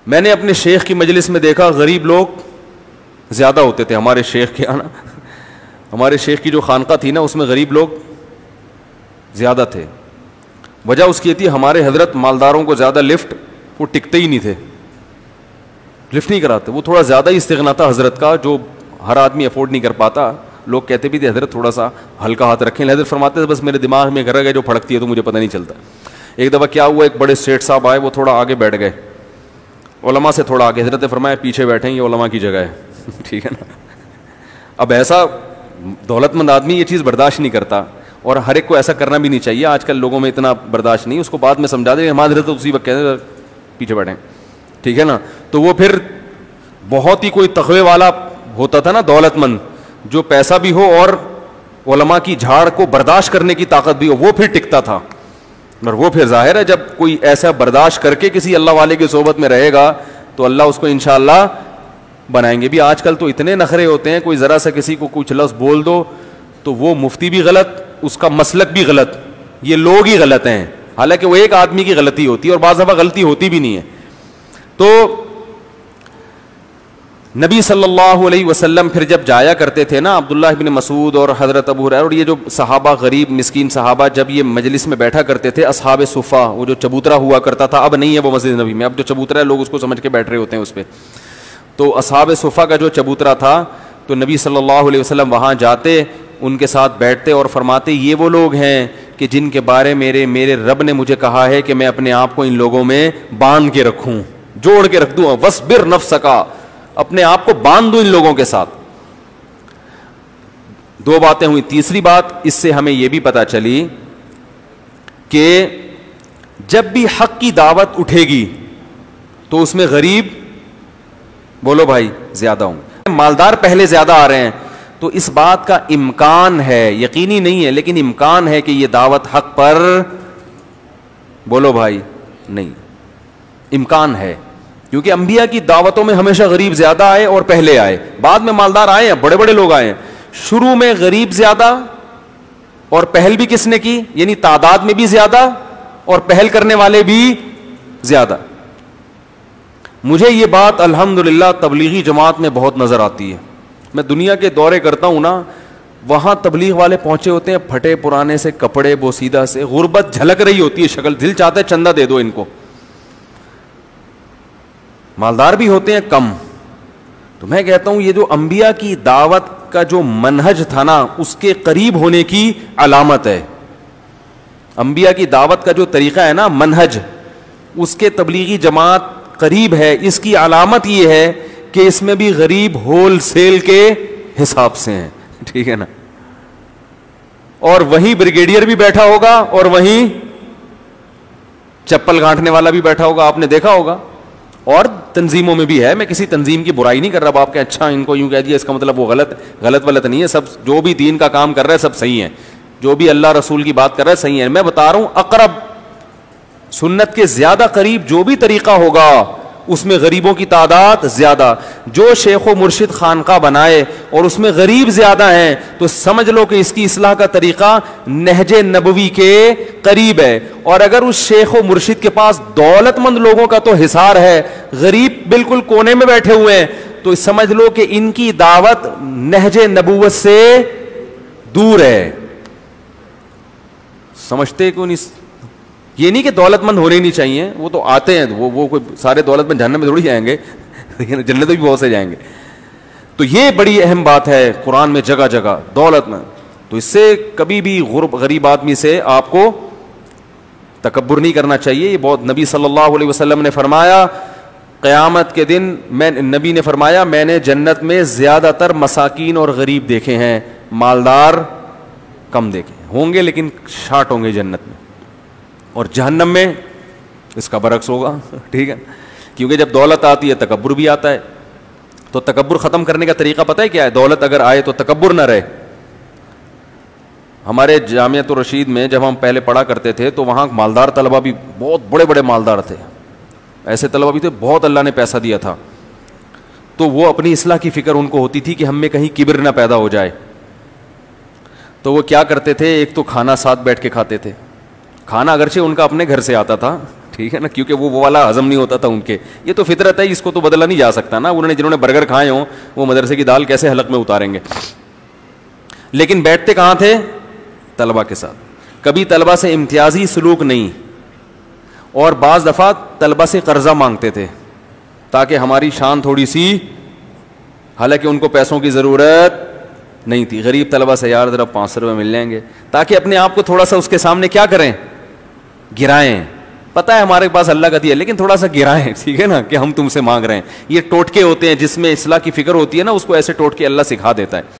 میں نے اپنے شیخ کی مجلس میں دیکھا غریب لوگ زیادہ ہوتے تھے. ہمارے شیخ کے نا، ہمارے شیخ کی جو خانقاہ تھی نا، اس میں غریب لوگ زیادہ تھے. وجہ اس کی تھی ہمارے حضرت مالداروں کو زیادہ لفٹ وہ ٹکتے ہی نہیں تھے، لفٹ نہیں کراتے. وہ تھوڑا زیادہ ہی استغنا تھا حضرت کا، جو ہر آدمی افورڈ نہیں کر پاتا. لوگ کہتے بھی تھے حضرت تھوڑا سا ہلکا ہاتھ رکھیں. حضرت فرماتے تھے بس میرے دماغ میں گھر گئے جو پھڑکتی ہے تو مجھے پتہ نہیں چلتا. ایک دفعہ کیا ہوا، ایک بڑے سیٹ صاحب آئے، وہ تھوڑا آگے بیٹھ گئے، علماء سے تھوڑا آگے. حضرت نے فرمایا پیچھے بیٹھیں، یہ علماء کی جگہ ہے. ٹھیک ہے نا. اب ایسا دولت مند آدمی یہ چیز برداشت نہیں کرتا، اور ہر ایک کو ایسا کرنا بھی نہیں چاہیے. آج کل لوگوں میں اتنا برداشت نہیں. اس کو بعد میں سمجھا دیں ہمارے حضرت اسی وقت کہتے پیچھے بیٹھیں. ٹھیک ہے نا. تو وہ پھر بہت ہی کوئی تقوی والا ہوتا تھا نا، دولت مند، جو پیسہ بھی ہو اور علماء کی جھاڑ کو برداشت کرنے کی طاقت بھی ہو، وہ پھر ٹکتا تھا. اور وہ پھر ظاہر ہے جب کوئی ایسا برداشت کر کے کسی اللہ والے کی صحبت میں رہے گا تو اللہ اس کو انشاءاللہ بنائیں گے بھی. آج کل تو اتنے نخرے ہوتے ہیں، کوئی ذرا سا کسی کو کچھ لفظ بول دو تو وہ مفتی بھی غلط، اس کا مسلک بھی غلط، یہ لوگ ہی غلط ہیں. حالانکہ وہ ایک آدمی کی غلطی ہوتی ہے اور بعض دفعہ غلطی ہوتی بھی نہیں ہے. تو نبی صلی اللہ علیہ وسلم پھر جب جایا کرتے تھے نا، عبداللہ بن مسعود اور حضرت ابو ہریرہ اور یہ جو صحابہ، غریب مسکین صحابہ، جب یہ مجلس میں بیٹھا کرتے تھے، اصحاب صفہ، وہ جو چبوترا ہوا کرتا تھا، اب نہیں ہے وہ مسجد نبی میں، اب جو چبوترا ہے لوگ اس کو سمجھ کے بیٹھ رہے ہوتے ہیں اس پہ. تو اصحاب صفہ کا جو چبوترا تھا، تو نبی صلی اللہ علیہ وسلم وہاں جاتے، ان کے ساتھ بیٹھتے اور فرماتے یہ وہ لوگ ہیں کہ جن کے بارے میرے رب نے مجھے کہا ہے کہ میں اپنے آپ کو ان لوگوں میں باندھ کے رکھوں، جوڑ کے رکھ دوں. وَاصْبِرْ نَفْسَكَ، اپنے آپ کو باندھ دوں ان لوگوں کے ساتھ. دو باتیں ہوئی. تیسری بات اس سے ہمیں یہ بھی پتہ چلی کہ جب بھی حق کی دعوت اٹھے گی تو اس میں غریب، بولو بھائی، زیادہ ہوں گے. مالدار پہلے زیادہ آ رہے ہیں تو اس بات کا امکان ہے، یقینی نہیں ہے لیکن امکان ہے کہ یہ دعوت حق پر، بولو بھائی، نہیں، امکان ہے. کیونکہ انبیاء کی دعوتوں میں ہمیشہ غریب زیادہ آئے اور پہلے آئے. بعد میں مالدار آئے ہیں، بڑے بڑے لوگ آئے ہیں. شروع میں غریب زیادہ اور پہل بھی کس نے کی، یعنی تعداد میں بھی زیادہ اور پہل کرنے والے بھی زیادہ. مجھے یہ بات الحمدللہ تبلیغی جماعت میں بہت نظر آتی ہے. میں دنیا کے دورے کرتا ہوں نا، وہاں تبلیغ والے پہنچے ہوتے ہیں پھٹے پرانے سے کپڑے، بوسیدہ سے، غربت جھلک رہی ہوتی ہے شکل، دل چاہتا ہے چندہ دے دو ان کو. مالدار بھی ہوتے ہیں کم. تو میں کہتا ہوں یہ جو انبیاء کی دعوت کا جو منہج تھا نا، اس کے قریب ہونے کی علامت ہے. انبیاء کی دعوت کا جو طریقہ ہے نا، منہج، اس کے تبلیغی جماعت قریب ہے. اس کی علامت یہ ہے کہ اس میں بھی غریب ہول سیل کے حساب سے ہیں. ٹھیک ہے نا. اور وہیں بریگیڈیئر بھی بیٹھا ہوگا اور وہیں چپل گانٹنے والا بھی بیٹھا ہوگا، آپ نے دیکھا ہوگا. اور تنظیموں میں بھی ہے، میں کسی تنظیم کی برائی نہیں کر رہا. آپ کہ اچھا ان کو یوں کہہ دیا اس کا مطلب وہ غلط نہیں ہے. سب جو بھی دین کا کام کر رہا ہے سب صحیح ہے، جو بھی اللہ رسول کی بات کر رہا ہے صحیح ہے. میں بتا رہا ہوں اقرب، سنت کے زیادہ قریب جو بھی طریقہ ہوگا اس میں غریبوں کی تعداد زیادہ. جو شیخ و مرشد خانقاہ بنائے اور اس میں غریب زیادہ ہیں تو سمجھ لو کہ اس کی اصلاح کا طریقہ نہج نبوی کے قریب ہے. اور اگر اس شیخ و مرشد کے پاس دولت مند لوگوں کا تو حصار ہے، غریب بالکل کونے میں بیٹھے ہوئے ہیں، تو سمجھ لو کہ ان کی دعوت نہج نبوت سے دور ہے. سمجھتے کیوں نہیں؟ یہ نہیں کہ دولت مند ہونے نہیں چاہیے، وہ تو آتے ہیں، وہ کوئی سارے دولت مند جہنم میں تھوڑی جائیں گے، جنت بھی بہت سے جائیں گے. تو یہ بڑی اہم بات ہے قرآن میں جگہ جگہ دولت مند. تو اس سے کبھی بھی غریب آدمی سے آپ کو تکبر نہیں کرنا چاہیے. یہ بہت، نبی صلی اللہ علیہ وسلم نے فرمایا قیامت کے دن نبی نے فرمایا میں نے جنت میں زیادہ تر مساکین اور غریب دیکھے ہیں، مالدار کم دیکھے ہوں گے لیکن شارٹ ہوں گے جنت میں. اور جہنم میں اس کا برعکس ہوگا. ٹھیک ہے. کیونکہ جب دولت آتی ہے تکبر بھی آتا ہے. تو تکبر ختم کرنے کا طریقہ پتہ ہے کیا ہے؟ دولت اگر آئے تو تکبر نہ رہے. ہمارے جامعۃ الرشید میں جب ہم پہلے پڑھا کرتے تھے تو وہاں مالدار طلبہ بھی بہت بڑے بڑے مالدار تھے. ایسے طلبہ بھی تھے بہت اللہ نے پیسہ دیا تھا. تو وہ اپنی اصلاح کی فکر ان کو ہوتی تھی کہ ہم میں کہیں کبر نہ پیدا ہو جائے. تو وہ کیا کرتے تھے، ایک تو کھانا ساتھ بیٹھ کے کھاتے تھے. کھانا اگرچہ ان کا اپنے گھر سے آتا تھا، ٹھیک ہے نا, کیونکہ وہ والا ہضم نہیں ہوتا تھا ان کے. یہ تو فطرت ہے, اس کو تو بدلا نہیں جا سکتا نا. جنہوں نے برگر کھائے ہوں وہ مدرسے کی دال کیسے حلق میں اتاریں گے. لیکن بیٹھتے کہاں تھے؟ طلبہ کے ساتھ. کبھی طلبہ سے امتیازی سلوک نہیں, اور بعض دفعہ طلبہ سے قرضہ مانگتے تھے تاکہ ہماری شان تھوڑی سی, حالانکہ ان کو پیسوں کی ضرورت نہیں تھی. غریب طلبہ سے یار ذرا 500 روپے مل جائیں گے, تاکہ اپنے آپ کو تھوڑا سا اس کے سامنے کیا کریں, گرائیں. پتہ ہے ہمارے پاس اللہ کا دیا, لیکن تھوڑا سا گرائیں, ٹھیک ہے نا, کہ ہم تم سے مانگ رہے ہیں. یہ ٹوٹکے ہوتے ہیں, جس میں اصلاح کی فکر ہوتی ہے نا, اس کو ایسے ٹوٹکے اللہ سکھا دیتا ہے.